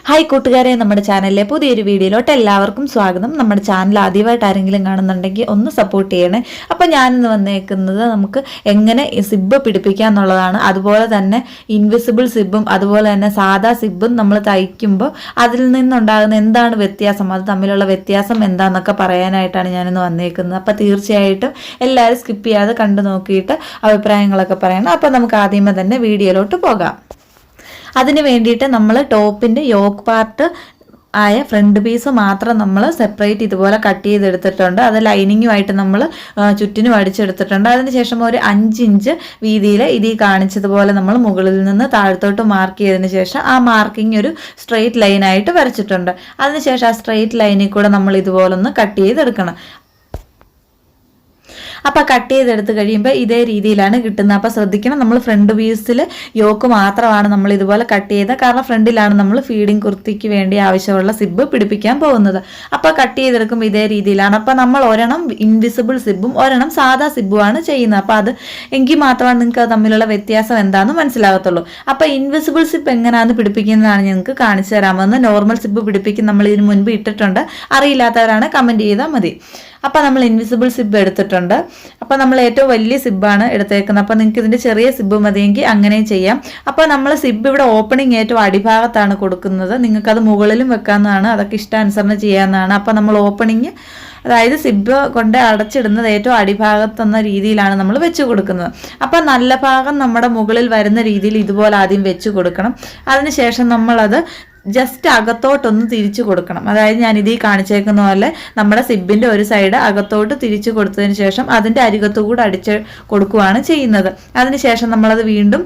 Hi കൂട്ടുകാരെ, നമ്മുടെ ചാനലിലെ പുതിയൊരു വീഡിയോയിലോട്ട് എല്ലാവർക്കും സ്വാഗതം. നമ്മുടെ ചാനൽ ആദ്യമായിട്ട് ആരെങ്കിലും കാണുന്നുണ്ടെങ്കിൽ ഒന്ന് സപ്പോർട്ട് ചെയ്യണേ. അപ്പം ഞാനിന്ന് വന്നേക്കുന്നത് നമുക്ക് എങ്ങനെ സിബ് പിടിപ്പിക്കുക എന്നുള്ളതാണ്. അതുപോലെ തന്നെ ഇൻവിസിബിൾ സിബും അതുപോലെ തന്നെ സാധാ സിബും നമ്മൾ തയ്ക്കുമ്പോൾ അതിൽ നിന്നുണ്ടാകുന്ന എന്താണ് വ്യത്യാസം, അത് തമ്മിലുള്ള വ്യത്യാസം എന്താണെന്നൊക്കെ പറയാനായിട്ടാണ് ഞാനിന്ന് വന്നേക്കുന്നത്. അപ്പം തീർച്ചയായിട്ടും എല്ലാവരും സ്കിപ്പ് ചെയ്യാതെ കണ്ടു നോക്കിയിട്ട് അഭിപ്രായങ്ങളൊക്കെ പറയണം. അപ്പം നമുക്ക് ആദ്യമേ തന്നെ വീഡിയോയിലോട്ട് പോകാം. അതിന് വേണ്ടിയിട്ട് നമ്മൾ ടോപ്പിൻ്റെ യോക്ക് പാർട്ട് ആയ ഫ്രണ്ട് പീസ് മാത്രം നമ്മൾ സെപ്പറേറ്റ് ഇതുപോലെ കട്ട് ചെയ്തെടുത്തിട്ടുണ്ട്. അത് ലൈനിങ്ങുമായിട്ട് നമ്മൾ ചുറ്റിനും അടിച്ചെടുത്തിട്ടുണ്ട്. അതിനുശേഷം ഒരു 5 ഇഞ്ച് വീതിയിൽ ഇതിൽ കാണിച്ചതുപോലെ നമ്മൾ മുകളിൽ നിന്ന് താഴത്തോട്ട് മാർക്ക് ചെയ്തതിന് ശേഷം ആ മാർക്കിംഗ് ഒരു സ്ട്രെയിറ്റ് ലൈനായിട്ട് വരച്ചിട്ടുണ്ട്. അതിനുശേഷം ആ സ്ട്രെയിറ്റ് ലൈനിൽ കൂടെ നമ്മൾ ഇതുപോലൊന്ന് കട്ട് ചെയ്തെടുക്കണം. അപ്പം കട്ട് ചെയ്തെടുത്ത് കഴിയുമ്പോൾ ഇതേ രീതിയിലാണ് കിട്ടുന്നത്. അപ്പം ശ്രദ്ധിക്കണം, നമ്മൾ ഫ്രണ്ട് പീസിൽ യോക്ക് മാത്രമാണ് നമ്മൾ ഇതുപോലെ കട്ട് ചെയ്തത്. കാരണം ഫ്രണ്ടിലാണ് നമ്മൾ ഫീഡിങ് കുർത്തിക്ക് വേണ്ടി ആവശ്യമുള്ള സിബ് പിടിപ്പിക്കാൻ പോകുന്നത്. അപ്പോൾ കട്ട് ചെയ്തെടുക്കുമ്പോൾ ഇതേ രീതിയിലാണ്. അപ്പം നമ്മൾ ഒരെണ്ണം ഇൻവിസിബിൾ സിബും ഒരെണ്ണം സാധാ സിബുമാണ് ചെയ്യുന്നത്. അപ്പം അത് എങ്കിൽ മാത്രമാണ് നിങ്ങൾക്ക് അത് തമ്മിലുള്ള വ്യത്യാസം എന്താണെന്ന് മനസ്സിലാകത്തുള്ളൂ. അപ്പം ഇൻവിസിബിൾ സിബ് എങ്ങനെയാണെന്ന് പിടിപ്പിക്കുന്നതാണ് ഞങ്ങൾക്ക് കാണിച്ചു തരാമെന്ന്. നോർമൽ സിബ് പിടിപ്പിക്കും നമ്മൾ ഇതിന് മുൻപ് ഇട്ടിട്ടുണ്ട്. അറിയില്ലാത്തവരാണ് കമൻറ്റ് ചെയ്താൽ മതി. അപ്പം നമ്മൾ ഇൻവിസിബിൾ സിബ് എടുത്തിട്ടുണ്ട്. അപ്പം നമ്മൾ ഏറ്റവും വലിയ സിബാണ് എടുത്തേക്കുന്നത്. അപ്പം നിങ്ങൾക്ക് ഇതിൻ്റെ ചെറിയ സിബ് മതിയെങ്കിൽ അങ്ങനെയും ചെയ്യാം. അപ്പോൾ നമ്മൾ സിബ് ഇവിടെ ഓപ്പണിങ് ഏറ്റവും അടിഭാഗത്താണ് കൊടുക്കുന്നത്. നിങ്ങൾക്കത് മുകളിലും വെക്കാവുന്നതാണ്, അതൊക്കെ ഇഷ്ടാനുസരണം ചെയ്യാവുന്നതാണ്. അപ്പം നമ്മൾ ഓപ്പണിങ്, അതായത് സിബ് കൊണ്ട് അടച്ചിടുന്നത് ഏറ്റവും അടിഭാഗത്തെന്ന രീതിയിലാണ് നമ്മൾ വെച്ച് കൊടുക്കുന്നത്. അപ്പം നല്ല ഭാഗം നമ്മുടെ മുകളിൽ വരുന്ന രീതിയിൽ ഇതുപോലെ ആദ്യം വെച്ച് കൊടുക്കണം. അതിനുശേഷം നമ്മളത് ജസ്റ്റ് അകത്തോട്ടൊന്ന് തിരിച്ചു കൊടുക്കണം. അതായത് ഞാൻ ഇതിൽ കാണിച്ചേക്കുന്ന പോലെ നമ്മുടെ സിബിൻ്റെ ഒരു സൈഡ് അകത്തോട്ട് തിരിച്ചു കൊടുത്തതിന് ശേഷം അതിൻ്റെ അരികത്തുകൂടെ അടിച്ച് കൊടുക്കുകയാണ് ചെയ്യുന്നത്. അതിനുശേഷം നമ്മളത് വീണ്ടും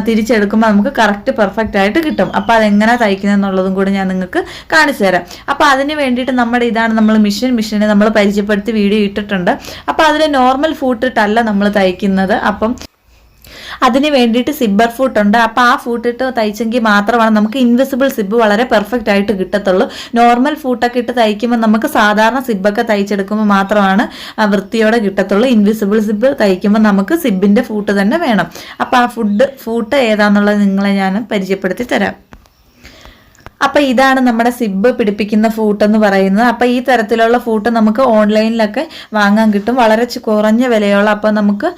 തിരിച്ചെടുക്കുമ്പോൾ നമുക്ക് കറക്റ്റ് പെർഫെക്റ്റ് ആയിട്ട് കിട്ടും. അപ്പോൾ അതെങ്ങനെ തയ്ക്കുന്നതെന്നുള്ളതും കൂടി ഞാൻ നിങ്ങൾക്ക് കാണിച്ചു തരാം. അപ്പോൾ അതിന് വേണ്ടിയിട്ട് ഇതാണ് നമ്മൾ മിഷനെ നമ്മൾ പരിചയപ്പെടുത്തി വീഡിയോ ഇട്ടിട്ടുണ്ട്. അപ്പോൾ അതിൽ നോർമൽ ഫൂട്ടിട്ടല്ല നമ്മൾ തയ്ക്കുന്നത്. അപ്പം അതിന് വേണ്ടിയിട്ട് സിബ്ബർ ഫൂട്ടുണ്ട്. അപ്പോൾ ആ ഫൂട്ടിട്ട് തയ്ച്ചെങ്കിൽ മാത്രമാണ് നമുക്ക് ഇൻവിസിബിൾ സിബ് വളരെ പെർഫെക്റ്റ് ആയിട്ട് കിട്ടത്തുള്ളൂ. നോർമൽ ഫൂട്ടൊക്കെ ഇട്ട് തയ്ക്കുമ്പോൾ നമുക്ക് സാധാരണ സിബൊക്കെ തയ്ച്ചെടുക്കുമ്പോൾ മാത്രമാണ് വൃത്തിയോടെ കിട്ടത്തുള്ളൂ. ഇൻവിസിബിൾ സിബ് തയ്ക്കുമ്പോൾ നമുക്ക് സിബിൻ്റെ ഫൂട്ട് തന്നെ വേണം. അപ്പോൾ ആ ഫൂട്ട് ഏതാണെന്നുള്ളത് നിങ്ങളെ ഞാൻ പരിചയപ്പെടുത്തി തരാം. അപ്പം ഇതാണ് നമ്മുടെ സിബ് പിടിപ്പിക്കുന്ന ഫൂട്ട് എന്ന് പറയുന്നത്. അപ്പം ഈ തരത്തിലുള്ള ഫൂട്ട് നമുക്ക് ഓൺലൈനിലൊക്കെ വാങ്ങാൻ കിട്ടും, വളരെ കുറഞ്ഞ വിലയുള്ള. അപ്പം നമുക്ക്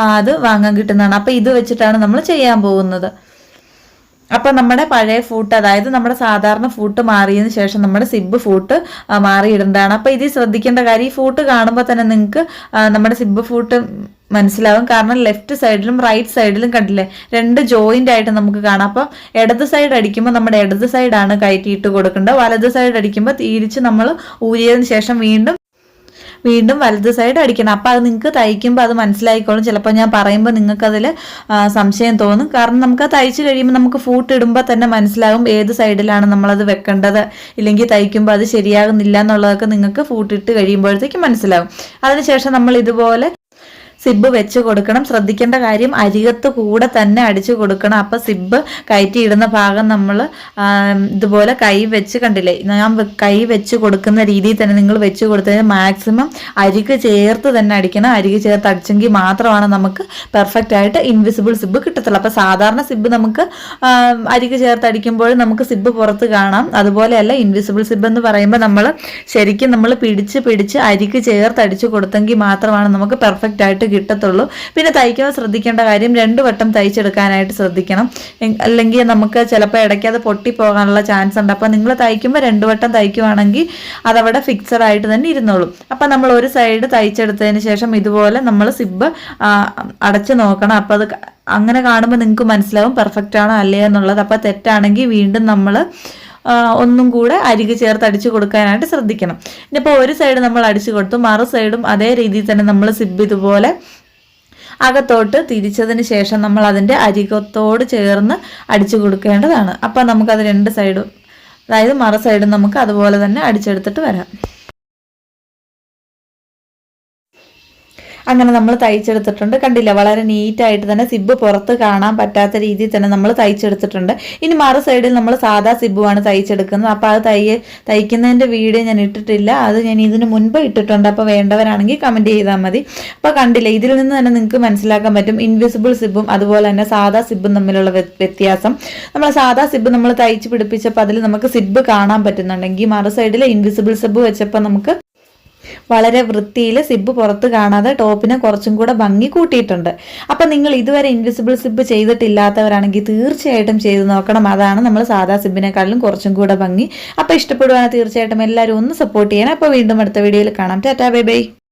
അത് വാങ്ങാൻ കിട്ടുന്നതാണ്. അപ്പം ഇത് വെച്ചിട്ടാണ് നമ്മൾ ചെയ്യാൻ പോകുന്നത്. അപ്പം നമ്മുടെ പഴയ ഫൂട്ട്, അതായത് നമ്മുടെ സാധാരണ ഫൂട്ട് മാറിയതിന് ശേഷം നമ്മുടെ സിബ് ഫൂട്ട് മാറിയിടേണ്ടതാണ്. അപ്പം ഇതിൽ ശ്രദ്ധിക്കേണ്ട കാര്യം, ഈ ഫൂട്ട് കാണുമ്പോൾ തന്നെ നിങ്ങൾക്ക് നമ്മുടെ സിബ് ഫൂട്ട് മനസ്സിലാവും. കാരണം ലെഫ്റ്റ് സൈഡിലും റൈറ്റ് സൈഡിലും കണ്ടില്ലേ, 2 ജോയിന്റ് ആയിട്ട് നമുക്ക് കാണാം. അപ്പം ഇടത് സൈഡ് അടിക്കുമ്പോൾ നമ്മുടെ ഇടത് സൈഡാണ് കയറ്റിയിട്ട് കൊടുക്കേണ്ടത്. വലത് സൈഡ് അടിക്കുമ്പോൾ തിരിച്ച് നമ്മൾ ഊരിയതിന് ശേഷം വീണ്ടും വലത് സൈഡ് അടിക്കണം. അപ്പം അത് നിങ്ങൾക്ക് തയ്ക്കുമ്പോൾ അത് മനസ്സിലായിക്കോളും. ചിലപ്പോൾ ഞാൻ പറയുമ്പോൾ നിങ്ങൾക്കതിൽ സംശയം തോന്നും. കാരണം നമുക്ക് തയ്ച്ച് കഴിയുമ്പോൾ നമുക്ക് ഫൂട്ട് ഇടുമ്പോൾ തന്നെ മനസ്സിലാകും ഏത് സൈഡിലാണ് നമ്മളത് വെക്കേണ്ടത്, ഇല്ലെങ്കിൽ തയ്ക്കുമ്പോൾ അത് ശരിയാകുന്നില്ല എന്നുള്ളതൊക്കെ നിങ്ങൾക്ക് ഫൂട്ടിട്ട് കഴിയുമ്പോഴത്തേക്ക് മനസ്സിലാകും. അതിനുശേഷം നമ്മൾ ഇതുപോലെ സിബ് വെച്ച് കൊടുക്കണം. ശ്രദ്ധിക്കേണ്ട കാര്യം, അരികത്ത് കൂടെ തന്നെ അടിച്ചു കൊടുക്കണം. അപ്പം സിബ് കയറ്റിയിടുന്ന ഭാഗം നമ്മൾ ഇതുപോലെ കൈ വെച്ച്, കണ്ടില്ലേ, ഞാൻ കൈ വെച്ച് കൊടുക്കുന്ന രീതിയിൽ തന്നെ നിങ്ങൾ വെച്ച് കൊടുത്തതിന് മാക്സിമം അരിക് ചേർത്ത് തന്നെ അടിക്കണം. അരിക് ചേർത്ത് അടിച്ചെങ്കിൽ മാത്രമാണ് നമുക്ക് പെർഫെക്റ്റ് ആയിട്ട് ഇൻവിസിബിൾ സിബ് കിട്ടത്തുള്ളൂ. അപ്പം സാധാരണ സിബ് നമുക്ക് അരിക് ചേർത്ത് അടിക്കുമ്പോൾ നമുക്ക് സിബ് പുറത്ത് കാണാം. അതുപോലെയല്ല ഇൻവിസിബിൾ സിബ് എന്ന് പറയുമ്പോൾ നമ്മൾ ശരിക്കും നമ്മൾ പിടിച്ച് അരിക് ചേർത്ത് അടിച്ചു കൊടുത്തെങ്കിൽ മാത്രമാണ് നമുക്ക് പെർഫെക്റ്റ് ആയിട്ട് കിട്ടത്തുള്ളൂ. പിന്നെ തയ്ക്കുമ്പോൾ ശ്രദ്ധിക്കേണ്ട കാര്യം, 2 വട്ടം തയ്ച്ചെടുക്കാനായിട്ട് ശ്രദ്ധിക്കണം. അല്ലെങ്കിൽ നമുക്ക് ചിലപ്പോൾ ഇടയ്ക്ക് അത് പൊട്ടിപ്പോകാനുള്ള ചാൻസ് ഉണ്ട്. അപ്പം നിങ്ങൾ തയ്ക്കുമ്പോൾ 2 വട്ടം തയ്ക്കുവാണെങ്കിൽ അതവിടെ ഫിക്സഡ് ആയിട്ട് തന്നെ ഇരുന്നോളും. അപ്പം നമ്മൾ ഒരു സൈഡ് തയ്ച്ചെടുത്തതിന് ശേഷം ഇതുപോലെ നമ്മൾ സിബ് അടച്ചു നോക്കണം. അപ്പം അത് അങ്ങനെ കാണുമ്പോൾ നിങ്ങൾക്ക് മനസ്സിലാവും പെർഫെക്റ്റ് ആണോ അല്ലേ എന്നുള്ളത്. അപ്പം തെറ്റാണെങ്കിൽ വീണ്ടും നമ്മൾ ഒന്നും കൂടെ അരികെ ചേർത്ത് അടിച്ചു കൊടുക്കാനായിട്ട് ശ്രദ്ധിക്കണം. ഇനിയിപ്പോൾ ഒരു സൈഡ് നമ്മൾ അടിച്ചു കൊടുത്തു, മറു സൈഡും അതേ രീതിയിൽ തന്നെ നമ്മൾ സിബ് ഇതുപോലെ അകത്തോട്ട് തിരിച്ചതിന് ശേഷം നമ്മൾ അതിൻ്റെ അരികത്തോട് ചേർന്ന് അടിച്ചു കൊടുക്കേണ്ടതാണ്. അപ്പം നമുക്കത് 2 സൈഡും, അതായത് മറു സൈഡും നമുക്ക് അതുപോലെ തന്നെ അടിച്ചെടുത്തിട്ട് വരാം. അങ്ങനെ നമ്മൾ തയ്ച്ചെടുത്തിട്ടുണ്ട്. കണ്ടില്ല, വളരെ നീറ്റായിട്ട് തന്നെ സിബ് പുറത്ത് കാണാൻ പറ്റാത്ത രീതിയിൽ തന്നെ നമ്മൾ തയ്ച്ചെടുത്തിട്ടുണ്ട്. ഇനി മറു സൈഡിൽ നമ്മൾ സാധാ സിബുമാണ് തയ്ച്ചെടുക്കുന്നത്. അപ്പോൾ അത് തയ്ക്കുന്നതിൻ്റെ വീഡിയോ ഞാൻ ഇട്ടിട്ടില്ല, അത് ഞാൻ ഇതിന് മുൻപ് ഇട്ടിട്ടുണ്ട്. അപ്പോൾ വേണ്ടവരാണെങ്കിൽ കമൻറ്റ് ചെയ്താൽ മതി. അപ്പോൾ കണ്ടില്ല, ഇതിൽ നിന്ന് തന്നെ നിങ്ങൾക്ക് മനസ്സിലാക്കാൻ പറ്റും ഇൻവിസിബിൾ സിബും അതുപോലെ തന്നെ സാധാ സിബും തമ്മിലുള്ള വ്യത്യാസം. നമ്മൾ സാധാ സിബ് നമ്മൾ തയ്ച്ച് പിടിപ്പിച്ചപ്പോൾ അതിൽ നമുക്ക് സിബ് കാണാൻ പറ്റുന്നുണ്ടെങ്കിൽ മറു സൈഡിൽ ഇൻവിസിബിൾ സിബ് വെച്ചപ്പോൾ നമുക്ക് വളരെ വൃത്തിയിൽ സിബ് പുറത്ത് കാണാതെ ടോപ്പിനെ കുറച്ചും കൂടെ ഭംഗി കൂട്ടിയിട്ടുണ്ട്. അപ്പം നിങ്ങൾ ഇതുവരെ ഇൻവിസിബിൾ സിബ് ചെയ്തിട്ടില്ലാത്തവരാണെങ്കിൽ തീർച്ചയായിട്ടും ചെയ്ത് നോക്കണം. അതാണ് നമ്മൾ സാധാ സിബിനെക്കാളും കുറച്ചും കൂടെ ഭംഗി. അപ്പോൾ ഇഷ്ടപ്പെടുവാണെങ്കിൽ തീർച്ചയായിട്ടും എല്ലാവരും ഒന്ന് സപ്പോർട്ട് ചെയ്യണം. അപ്പോൾ വീണ്ടും അടുത്ത വീഡിയോയിൽ കാണാം. Tata, bye bye.